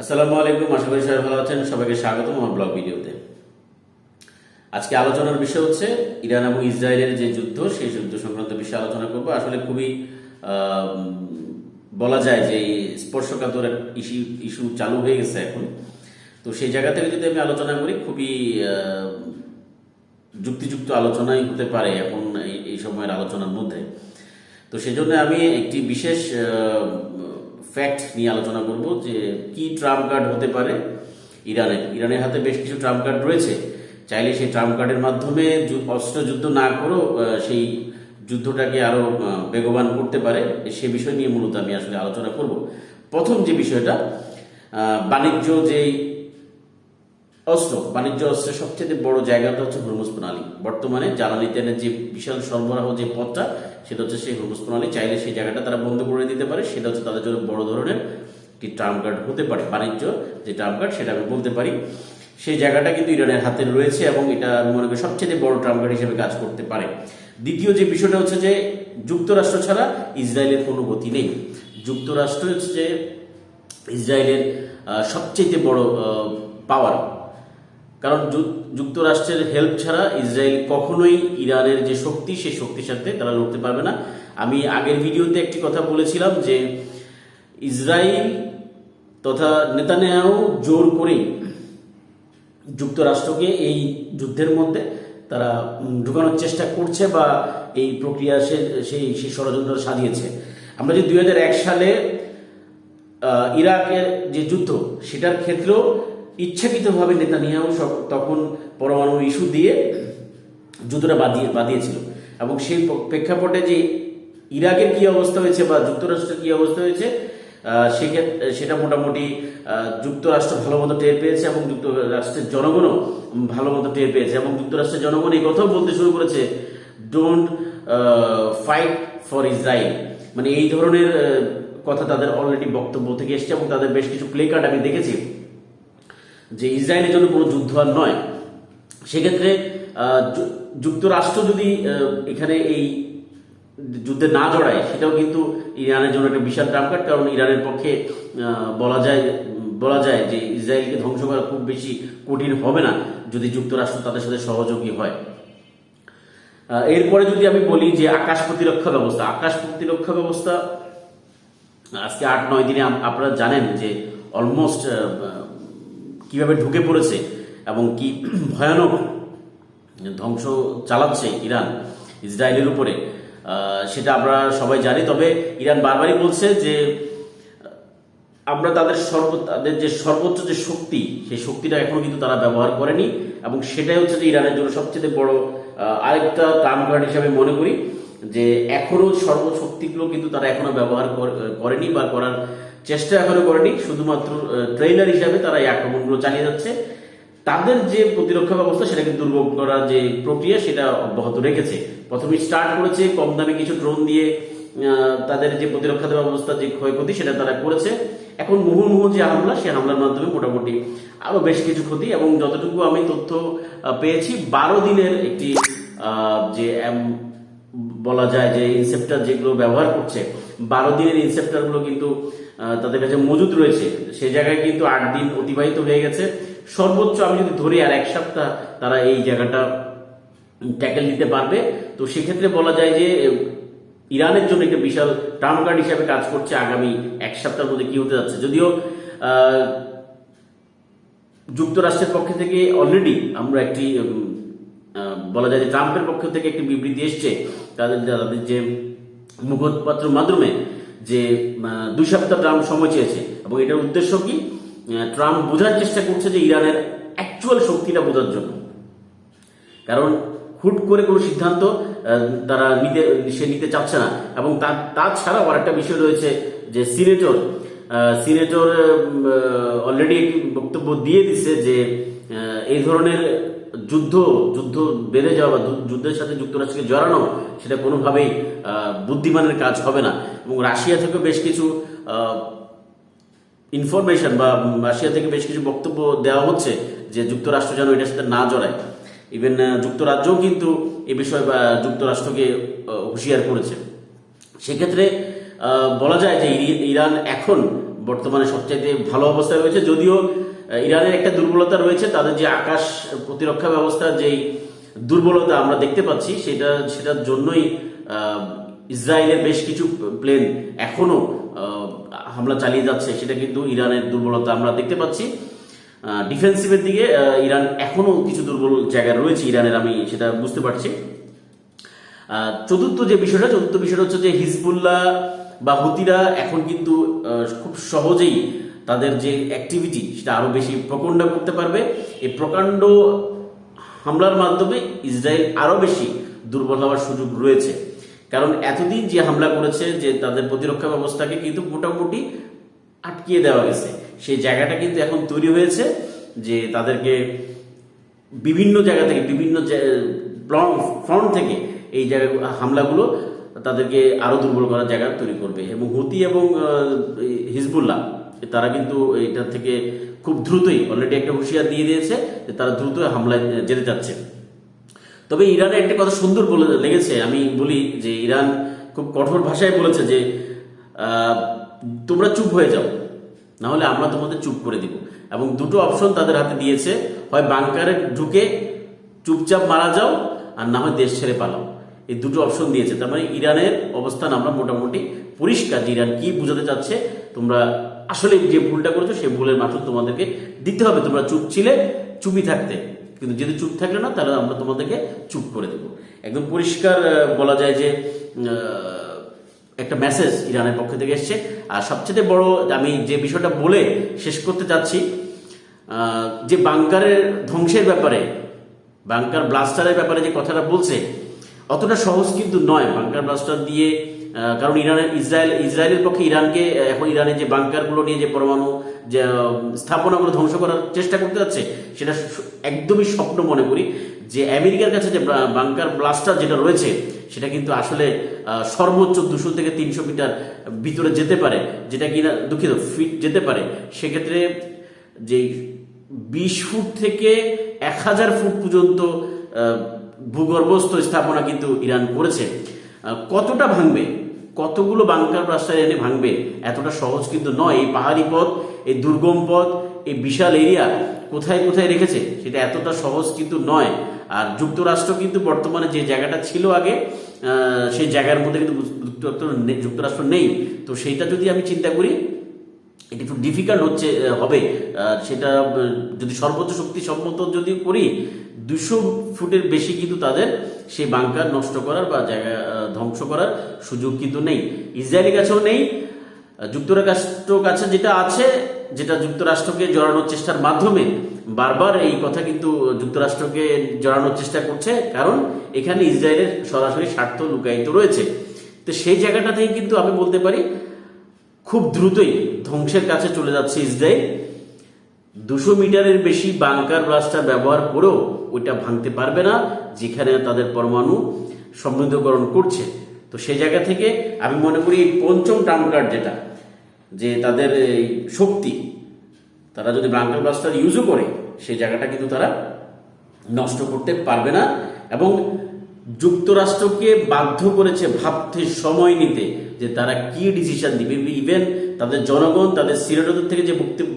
আসসালামু আলাইকুম, আশা করি সবাই ভালো আছেন। সবাইকে স্বাগতম আমার ব্লগ ভিডিওতে। আজকে আলোচনার বিষয় হচ্ছে ইরান এবং ইসরায়েলের যে যুদ্ধ, সেই যুদ্ধ সংক্রান্ত বিষয়ে আলোচনা করব। আসলে খুবই বলা যায় যে স্পর্শকাতর ইস্যু চালু হয়ে গেছে এখন। তো সেই জায়গা থেকে যদি আমি আলোচনা করি, খুবই যুক্তিযুক্ত আলোচনাই হতে পারে এখন এই সময়ের আলোচনার মধ্যে। তো সেজন্য আমি একটি বিশেষ ফ্যাক্ট নিয়ে আলোচনা করব যে কি ট্রাম্প কার্ড হতে পারে ইরানের হাতে বেশ কিছু ট্রাম্প কার্ড রয়েছে। চাইলে সেই ট্রাম্প কার্ডের মাধ্যমে অস্ত্র যুদ্ধ না করেও সেই যুদ্ধটাকে আরো বেগবান করতে পারে। সে বিষয় নিয়ে মূলত আমি আসলে আলোচনা করব। প্রথম যে বিষয়টা, বাণিজ্য বাণিজ্য অস্ত্রের সবচেয়ে বড় জায়গাটা হচ্ছে হরমুজ প্রণালী। বর্তমানে জ্বালানি তেলের যে বিশাল সরবরাহ যে পথটা, সেটা হচ্ছে সেই হরমুজ প্রণালী। চাইলে সেই জায়গাটা তারা বন্ধ করে দিতে পারে। সেটা হচ্ছে তাদের জন্য বড় ধরনের একটি ট্রাম্প কার্ড হতে পারে। বাণিজ্য যে ট্রাম্প কার্ড, সেটা আমি বলতে পারি। সেই জায়গাটা কিন্তু ইরানের হাতে রয়েছে এবং এটা আমি মনে করি সবচেয়ে বড় ট্রাম্প কার্ড হিসেবে কাজ করতে পারে। দ্বিতীয় যে বিষয়টা হচ্ছে যে যুক্তরাষ্ট্র ছাড়া ইসরায়েলের কোনো গতি নেই। যুক্তরাষ্ট্র হচ্ছে যে ইসরায়েলের সবচেয়ে বড় পাওয়ার। কারণ যুক্তরাষ্ট্রের হেল্প ছাড়া ইসরায়েল কখনোই ইরানের যে শক্তি, সেই শক্তির সাথে তারা লড়তে পারবে না। আমি আগের ভিডিওতে একটি কথা বলেছিলাম যে ইসরায়েল তথা নেতানিয়াহু জোর করেই যুক্তরাষ্ট্রকে এই যুদ্ধের মধ্যে তারা ঢুকানোর চেষ্টা করছে বা এই প্রক্রিয়া সেই ষড়যন্ত্র সাজিয়েছে। আমরা যে 2001 সালে ইরাকের যে যুদ্ধ, সেটার ক্ষেত্রেও ইচ্ছাকৃতভাবে নেতানিয়াহু তখন পরমাণু ইস্যু দিয়ে যুদ্ধটা বাদিয়েছিল এবং সেই প্রেক্ষাপটে যে ইরাকের কি অবস্থা হয়েছে বা যুক্তরাষ্ট্রের কি অবস্থা হয়েছে, সেটা মোটামুটি যুক্তরাষ্ট্র ভালো মতো টের পেয়েছে এবং যুক্তরাষ্ট্রের জনগণও ভালো মতো টের পেয়েছে এবং যুক্তরাষ্ট্রের জনগণ এই কথাও বলতে শুরু করেছে, ডোন্ট ফাইট ফর ইসরায়েল। মানে এই ধরনের কথা তাদের অলরেডি বক্তব্য থেকে এসছে এবং তাদের বেশ কিছু প্লে কার্ড আমি দেখেছি যে ইসরায়েলের জন্য কোনো যুদ্ধ আর নয়। সেক্ষেত্রে যুক্তরাষ্ট্র যদি এখানে এই যুদ্ধে না জড়ায়, সেটাও কিন্তু ইরানের জন্য একটা বিশাল ট্রাম্প কার্ড। কারণ ইরানের পক্ষে বলা যায় যে ইসরায়েলকে ধ্বংস করা খুব বেশি কঠিন হবে না যদি যুক্তরাষ্ট্র তাদের সাথে সহযোগী হয়। এরপরে যদি আমি বলি যে আকাশ প্রতিরক্ষা ব্যবস্থা আজকে 8-9 দিনে আপনারা জানেন যে অলমোস্ট কিভাবে ঢুকে পড়েছে এবং কি ভয়ানক ধ্বংস চালাচ্ছে ইরান ইসরায়েলের উপরে, সেটা আমরা সবাই জানি। তবে ইরান বারবারই বলছে যে আমরা তাদের যে সর্বোচ্চ যে শক্তি, সেই শক্তিটা এখনো কিন্তু তারা ব্যবহার করেনি এবং সেটাই হচ্ছে যে ইরানের জন্য সবচেয়ে বড় আরেকটা ট্রাম্প কার্ড হিসাবে মনে করি যে এখনো সর্বশক্তিগুলো কিন্তু তারা এখনো ব্যবহার করেনি বা করার চেষ্টা এখনো করেনি। শুধুমাত্র ট্রেইলার হিসাবে তারা এই আক্রমণগুলো চালিয়ে যাচ্ছে। তাদের যে প্রতিরক্ষা ব্যবস্থা, সেটাকে দুর্বল করার যে প্রক্রিয়া, সেটা অব্যাহত রেখেছে। প্রথমে স্টার্ট করেছে কম দামে কিছু ড্রোন দিয়ে তাদের যে প্রতিরক্ষা ব্যবস্থা যে ক্ষয়ক্ষতি, সেটা তারা করেছে। এখন মুহুর্মুহু যে হামলা, সেই হামলার মাধ্যমে মোটামুটি আরো বেশ কিছু ক্ষতি এবং যতটুকু আমি তথ্য পেয়েছি, 12 দিনের একটি যে বলা যায় যে ইনসেপ্টার যেগুলো ব্যবহার করছে, 12 দিনের ইনসেপ্টার গুলো কিন্তু তাদের কাছে মজুদ রয়েছে। সেই জায়গায় কিন্তু 8 দিন অতিবাহিত হয়ে গেছে। সর্বোচ্চ আমি যদি ধরি আর 1 সপ্তাহ তারা এই জায়গাটা ট্যাকেল দিতে পারবে। তো সেক্ষেত্রে বলা যায় যে ইরানের জন্য একটা বিশাল ট্রাম্প কার্ড হিসাবে কাজ করছে আগামী 1 সপ্তাহের মধ্যে কি হতে যাচ্ছে। যদিও যুক্তরাষ্ট্রের পক্ষ থেকে অলরেডি আমরা একটি বলা যায় যে ট্রাম্পের পক্ষ থেকে একটি বিবৃতি এসছে তাদের যে মুখপাত্রের মাধ্যমে যে 2 সপ্তাহ ট্রাম্প সময় চেয়েছে এবং এটার উদ্দেশ্য কি, ট্রাম্প বোঝার চেষ্টা করছে যে ইরানের অ্যাকচুয়াল শক্তিটা বোঝার জন্য। কারণ হুট করে কোনো সিদ্ধান্ত তারা নিতে চাচ্ছে না। এবং তাছাড়াও আরেকটা বিষয় রয়েছে যে সিনেটর অলরেডি একটি বক্তব্য দিয়ে দিছে যে এই ধরনের যুদ্ধ বেড়ে যাওয়া বা যুদ্ধের সাথে যুক্তরাষ্ট্রকে জড়ানো, সেটা কোনোভাবেই বুদ্ধিমানের কাজ হবে না। এবং রাশিয়া থেকে বেশ কিছু ইনফরমেশন বা রাশিয়া থেকে বেশ কিছু বক্তব্য দেওয়া হচ্ছে যে যুক্তরাষ্ট্র যেন এটার সাথে না জড়ায়। ইভেন যুক্তরাজ্যও কিন্তু এ বিষয়ে যুক্তরাষ্ট্রকে হুঁশিয়ার করেছে। সেক্ষেত্রে বলা যায় যে ইরান এখন বর্তমানে সবচাইতে ভালো অবস্থায় রয়েছে। যদিও ইরানের একটা দুর্বলতা রয়েছে, তাদের যে আকাশ প্রতিরক্ষা ব্যবস্থার যেই দুর্বলতা আমরা দেখতে পাচ্ছি, সেটার জন্যই ইসরায়েলের বেশ কিছু প্লেন এখনো হামলা চালিয়ে যাচ্ছে। সেটা কিন্তু ইরানের দুর্বলতা আমরা দেখতে পাচ্ছি। ডিফেন্সিভের দিকে ইরান এখনো কিছু দুর্বল জায়গা রয়েছে ইরানের, আমি সেটা বুঝতে পারছি। চতুর্থ বিষয়টা হচ্ছে যে হিজবুল্লাহ বা হুতিরা এখন কিন্তু খুব সহজেই তাদের যে অ্যাক্টিভিটি সেটা আরো বেশি প্রকাণ্ড করতে পারবে। এই প্রকাণ্ড হামলার মাধ্যমে ইসরায়েল আরো বেশি দুর্বল হওয়ার সুযোগ রয়েছে। কারণ এতদিন যে হামলা করেছে, যে তাদের প্রতিরক্ষা ব্যবস্থাকে কিন্তু মোটামুটি আটকিয়ে দেওয়া গেছে, সেই জায়গাটা কিন্তু এখন তৈরি হয়েছে যে তাদেরকে বিভিন্ন জায়গা থেকে, বিভিন্ন ফ্রন্ট থেকে এই জায়গা হামলাগুলো তাদেরকে আরো দুর্বল করার জায়গা তৈরি করবে। এবং হুতি এবং হিজবুল্লাহ তারা কিন্তু এটা থেকে খুব দ্রুতই অলরেডি একটা হুঁশিয়ার দিয়ে দিয়েছে যে তারা দ্রুত হামলায় যেতে চাচ্ছে। তবে ইরানের একটা কথা সুন্দর বলে লেগেছে, আমি বলি যে ইরান খুব কঠোর ভাষায় বলেছে যে তোমরা চুপ হয়ে যাও, না হলে আমরা তোমাদের চুপ করে দিব। এবং দুটো অপশন তাদের হাতে দিয়েছে, হয় বাংকারে ঢুকে চুপচাপ মারা যাও, আর না হয় দেশ ছেড়ে পালাও। এই দুটো অপশন দিয়েছে। তার মানে ইরানের অবস্থান আমরা মোটামুটি পরিষ্কার যে ইরান কি বোঝাতে চাচ্ছে, তোমরা আসলে যে ভুলটা করেছো সেই ভুলের মাসুল তোমাদেরকে দিতে হবে। তোমরা চুপ ছিলে, চুপই থাকতে, কিন্তু যদি চুপ থাকলে না, তাহলে আমরা তোমাদেরকে চুপ করে দেবো। একদম পরিষ্কার বলা যায় যে একটা মেসেজ ইরানের পক্ষ থেকে এসছে। আর সবচেয়ে বড় আমি যে বিষয়টা বলে শেষ করতে চাচ্ছি, যে বাংকারের ধ্বংসের ব্যাপারে, বাংকার ব্লাস্টারের ব্যাপারে যে কথাটা বলছে, অতটা সহজ কিন্তু নয় বাংকার ব্লাস্টার দিয়ে। কারণ ইসরায়েলের পক্ষে ইরানকে এখন ইরানের যে বাংকারগুলো নিয়ে যে পরমাণু যে স্থাপনাগুলো ধ্বংস করার চেষ্টা করতে যাচ্ছে, সেটা একদমই স্বপ্ন মনে করি। যে আমেরিকার কাছে যে বাংকার ব্লাস্টার যেটা রয়েছে, সেটা কিন্তু আসলে সর্বোচ্চ 200 থেকে 300 মিটার ভিতরে যেতে পারে, যেটা কিনা দুঃখিত ফিট যেতে পারে। সেক্ষেত্রে যে 20 ফুট থেকে 1000 ফুট পর্যন্ত ভূগর্ভস্থ স্থাপনা কিন্তু ইরান করেছে। কতটা ভাঙবে, কতগুলো বাংকার ব্লাস্টার এনে ভাঙবে, এতটা সহজ কিন্তু নয়। এই পাহাড়ি পথ, এই দুর্গম পথ, এই বিশাল এরিয়া কোথায় কোথায় রেখেছে, সেটা এতটা সহজ কিন্তু নয়। আর যুক্তরাষ্ট্র কিন্তু বর্তমানে যে জায়গাটা ছিল আগে, সেই জায়গার মধ্যে কিন্তু যুক্তরাষ্ট্র নেই। তো সেইটা যদি আমি চিন্তা করি, এটা একটু ডিফিকাল্ট হবে। সেটা যদি সর্বোচ্চ শক্তি সম্মত যদি করি, 200 ফুটের বেশি কিন্তু তাদের সেই বাংকার নষ্ট করার বা জায়গা ধ্বংস করার সুযোগ কিন্তু নেই। ইসরায়েলের কাছেও নেই, যুক্তরাষ্ট্র কাছে যেটা আছে, যেটা যুক্তরাষ্ট্রকে জড়ানোর চেষ্টার মাধ্যমে বারবার এই কথা কিন্তু যুক্তরাষ্ট্রকে জড়ানোর চেষ্টা করছে। কারণ এখানে ইসরায়েলের সরাসরি স্বার্থ লুকায়িত রয়েছে। তো সেই জায়গাটা থেকে কিন্তু আমি বলতে পারি খুব দ্রুতই ধ্বংসের কাছে চলে যাচ্ছে ইসরায়েল। 200 মিটারের বেশি বাংকার ব্লাস্টার ব্যবহার করেও ওইটা ভাঙতে পারবে না, যেখানে তাদের পরমাণু সমৃদ্ধকরণ করছে। তো সেই জায়গা থেকে আমি মনে করি পঞ্চম টার্ম কার্ড যেটা, যে তাদের শক্তি, তারা যদি বাংকার ব্লাস্টার ইউজও করে, সেই জায়গাটা কিন্তু তারা নষ্ট করতে পারবে না। এবং যুক্তরাষ্ট্রকে বাধ্য করেছে ভাবতে, সময় নিতে, যে তারা কি ডিসিশন দিবে। ইভেন তাদের জনগণ, তাদের সিনেটরদের থেকে যে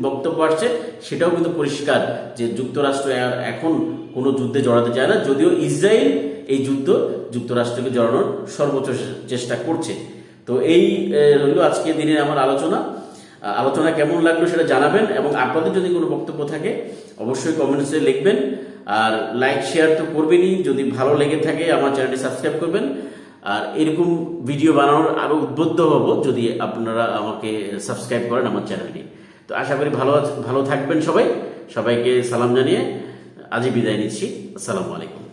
বক্তব্য আসছে, সেটাও কিন্তু পরিষ্কার যে যুক্তরাষ্ট্র এখন কোনো যুদ্ধে জড়াতে চায় না। যদিও ইসরায়েল এই যুদ্ধ যুক্তরাষ্ট্রকে জড়ানোর সর্বোচ্চ চেষ্টা করছে। তো এই রইল আজকে দিনের আমার আলোচনা কেমন লাগলো সেটা জানাবেন। এবং আপনাদের যদি কোনো বক্তব্য থাকে অবশ্যই কমেন্টসে লিখবেন। আর লাইক শেয়ার তো করবেনই, যদি ভালো লেগে থাকে আমার চ্যানেলটি সাবস্ক্রাইব করবেন। আর এরকম ভিডিও বানানোর আরো উদ্বুদ্ধ হব যদি আপনারা আমাকে সাবস্ক্রাইব করেন আমার চ্যানেলটি। তো আশা করি ভালো থাকবেন সবাইকে সালাম জানিয়ে আজই বিদায় নিচ্ছি। আসসালামু আলাইকুম।